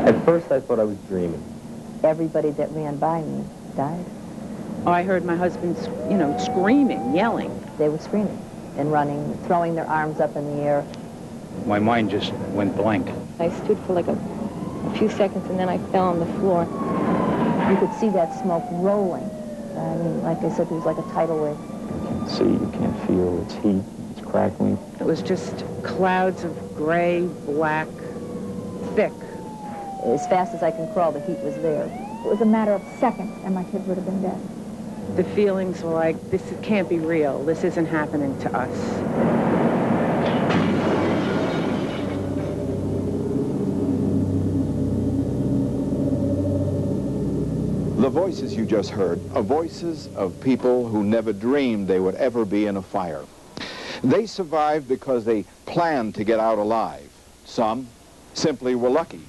At first I thought I was dreaming. Everybody that ran by me died. Oh, I heard my husband, you know, screaming, yelling. They were screaming and running, throwing their arms up in the air. My mind just went blank. I stood for like a few seconds and then I fell on the floor. You could see that smoke rolling. I mean, like I said, it was like a tidal wave. You can't see, you can't feel, it's heat, it's crackling. It was just clouds of gray, black, thick. As fast as I can crawl, the heat was there. It was a matter of seconds, and my kids would have been dead. The feelings were like, this can't be real. This isn't happening to us. The voices you just heard are voices of people who never dreamed they would ever be in a fire. They survived because they planned to get out alive. Some simply were lucky,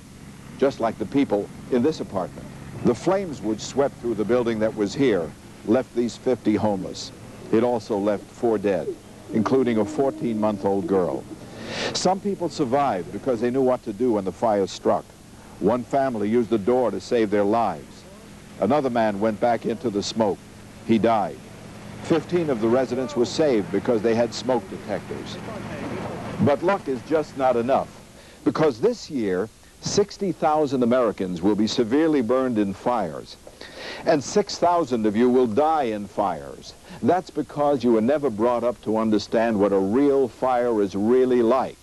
just like the people in this apartment. The flames which swept through the building that was here left these 50 homeless. It also left 4 dead, including a 14-month-old girl. Some people survived because they knew what to do when the fire struck. One family used the door to save their lives. Another man went back into the smoke. He died. 15 of the residents were saved because they had smoke detectors. But luck is just not enough, because this year, 60,000 Americans will be severely burned in fires, and 6,000 of you will die in fires. That's because you were never brought up to understand what a real fire is really like.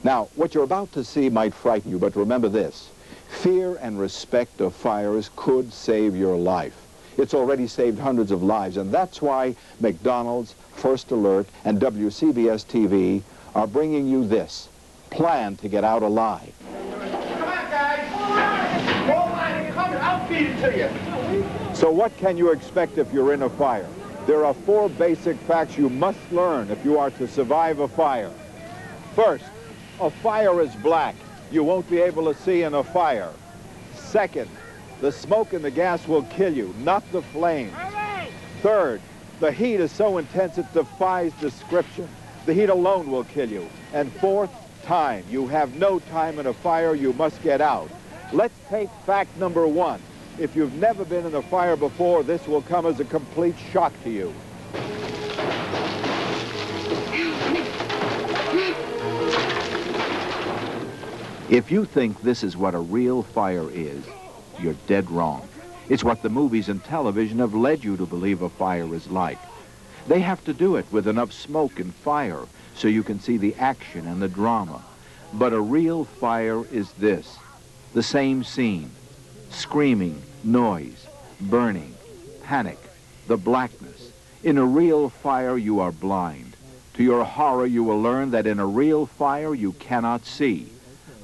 Now, what you're about to see might frighten you, but remember this. Fear and respect of fires could save your life. It's already saved hundreds of lives, and that's why McDonald's, First Alert, and WCBS TV are bringing you this. Plan to get out alive. I'll feed it to you. So what can you expect if you're in a fire? There are 4 basic facts you must learn if you are to survive a fire. First, a fire is black. You won't be able to see in a fire. Second, the smoke and the gas will kill you, not the flames. Third, the heat is so intense it defies description. The heat alone will kill you. And fourth, time. You have no time in a fire. You must get out. Let's take fact number 1. If you've never been in a fire before, this will come as a complete shock to you. If you think this is what a real fire is, you're dead wrong. It's what the movies and television have led you to believe a fire is like. They have to do it with enough smoke and fire so you can see the action and the drama. But a real fire is this. The same scene. Screaming, noise, burning, panic, the blackness. In a real fire, you are blind. To your horror, you will learn that in a real fire, you cannot see.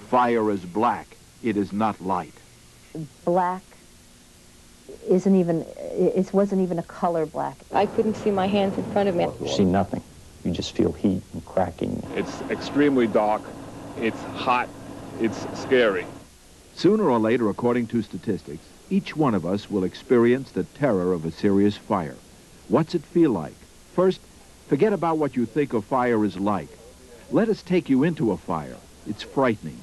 Fire is black. It is not light. Black wasn't even a color black. I couldn't see my hands in front of me. You see nothing. You just feel heat and cracking. It's extremely dark. It's hot. It's scary. Sooner or later, according to statistics, each one of us will experience the terror of a serious fire. What's it feel like? First, forget about what you think a fire is like. Let us take you into a fire. It's frightening.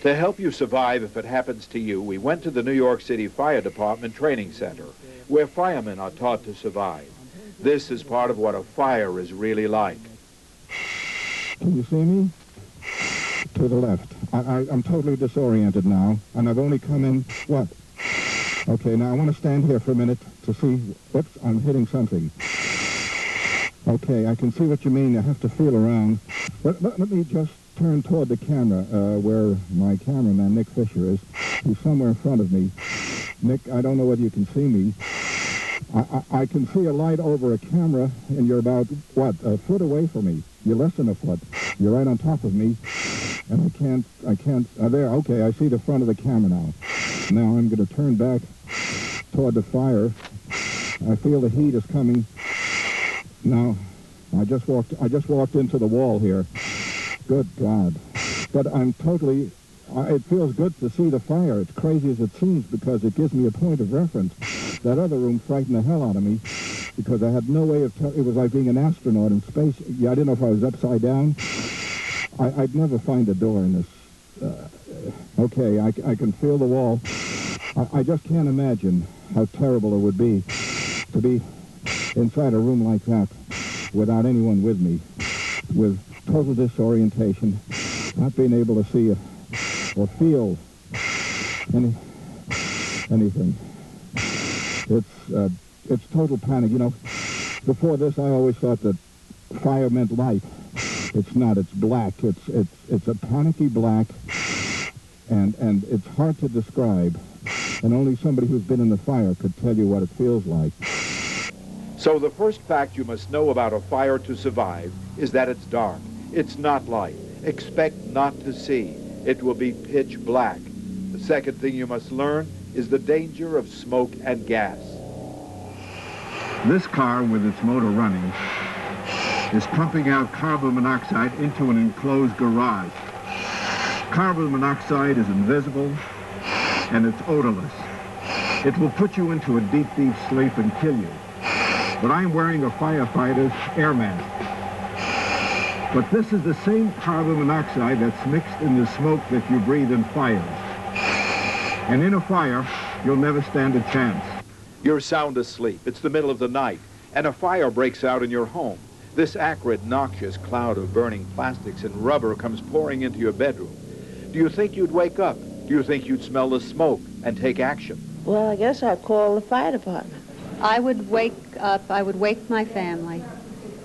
To help you survive if it happens to you, we went to the New York City Fire Department Training Center, where firemen are taught to survive. This is part of what a fire is really like. Can you see me? To the left. I'm totally disoriented now, and I've only come in, what? Okay, now I want to stand here for a minute to see, whoops, I'm hitting something. Okay, I can see what you mean. I have to feel around. But let me just turn toward the camera, where my cameraman, Nick Fisher, is. He's somewhere in front of me. Nick, I don't know whether you can see me. I can see a light over a camera, and you're about, what, a foot away from me. You're less than a foot. You're right on top of me, and I can't, there, okay, I see the front of the camera now. Now I'm going to turn back toward the fire. I feel the heat is coming. Now, I just walked into the wall here. Good God. But I'm totally, it feels good to see the fire. It's crazy as it seems because it gives me a point of reference. That other room frightened the hell out of me because I had no way of telling. It was like being an astronaut in space. Yeah, I didn't know if I was upside down. I'd never find a door in this. Okay, I can feel the wall. I just can't imagine how terrible it would be to be inside a room like that without anyone with me, with total disorientation, not being able to see or feel anything. It's total panic. You know, before this I always thought that fire meant life. It's not. It's black. It's a panicky black, and it's hard to describe, and only somebody who's been in the fire could tell you what it feels like. So the first fact you must know about a fire to survive is that it's dark. It's not light. Expect not to see. It will be pitch black. The second thing you must learn is the danger of smoke and gas. This car, with its motor running, is pumping out carbon monoxide into an enclosed garage. Carbon monoxide is invisible and it's odorless. It will put you into a deep, deep sleep and kill you. But I'm wearing a firefighter's air mask. But this is the same carbon monoxide that's mixed in the smoke that you breathe in fires. And in a fire, you'll never stand a chance. You're sound asleep. It's the middle of the night, and a fire breaks out in your home. This acrid, noxious cloud of burning plastics and rubber comes pouring into your bedroom. Do you think you'd wake up? Do you think you'd smell the smoke and take action? Well, I guess I'd call the fire department. I would wake up, I would wake my family,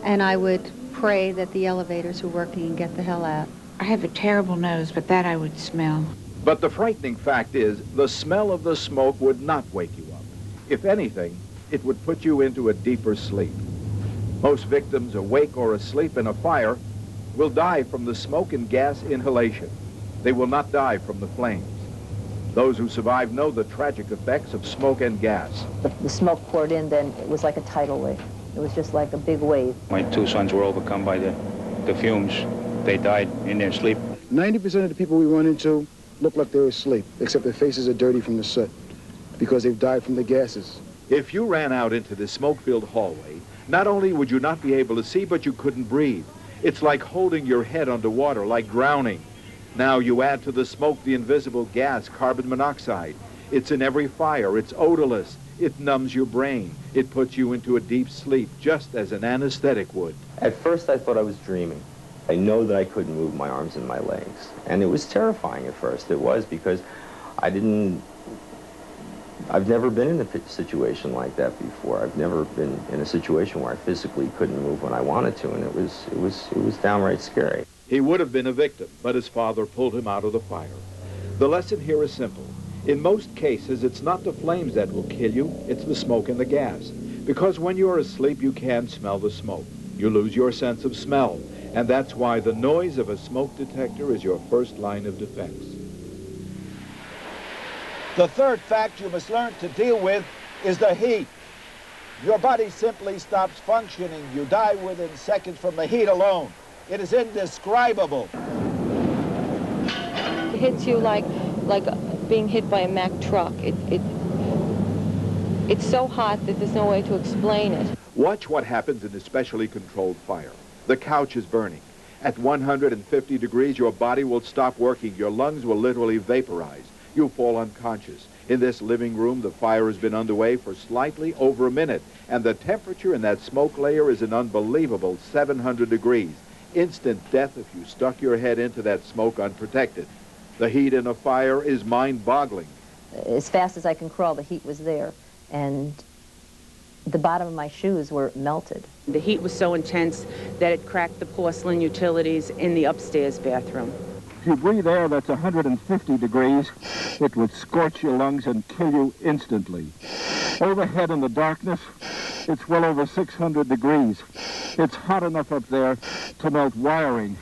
and I would pray that the elevators were working and get the hell out. I have a terrible nose, but that I would smell. But the frightening fact is, the smell of the smoke would not wake you up. If anything, it would put you into a deeper sleep. Most victims, awake or asleep in a fire, will die from the smoke and gas inhalation. They will not die from the flames. Those who survive know the tragic effects of smoke and gas. The smoke poured in, then it was like a tidal wave. It was just like a big wave. My two sons were overcome by the fumes. They died in their sleep. 90% of the people we run into look like they're asleep, except their faces are dirty from the soot, because they've died from the gases. If you ran out into this smoke-filled hallway, not only would you not be able to see, but you couldn't breathe. It's like holding your head underwater, like drowning. Now you add to the smoke the invisible gas, carbon monoxide. It's in every fire. It's odorless. It numbs your brain. It puts you into a deep sleep, just as an anesthetic would. At first, I thought I was dreaming. I know that I couldn't move my arms and my legs. And it was terrifying at first. It was, because I've never been in a situation like that before. I've never been in a situation where I physically couldn't move when I wanted to, and it was downright scary. He would have been a victim, but his father pulled him out of the fire. The lesson here is simple. In most cases, it's not the flames that will kill you, it's the smoke and the gas. Because when you're asleep, you can smell the smoke. You lose your sense of smell, and that's why the noise of a smoke detector is your first line of defense. The third fact you must learn to deal with is the heat. Your body simply stops functioning. You die within seconds from the heat alone. It is indescribable. It hits you like being hit by a Mack truck. It's so hot that there's no way to explain it. Watch what happens in a specially controlled fire. The couch is burning. At 150 degrees, your body will stop working. Your lungs will literally vaporize. You'll fall unconscious. In this living room, the fire has been underway for slightly over a minute, and the temperature in that smoke layer is an unbelievable 700 degrees. Instant death if you stuck your head into that smoke unprotected. The heat in a fire is mind-boggling. As fast as I can crawl, the heat was there, and the bottom of my shoes were melted. The heat was so intense that it cracked the porcelain utilities in the upstairs bathroom. If you breathe air that's 150 degrees, it would scorch your lungs and kill you instantly. Overhead in the darkness, it's well over 600 degrees. It's hot enough up there to melt wiring.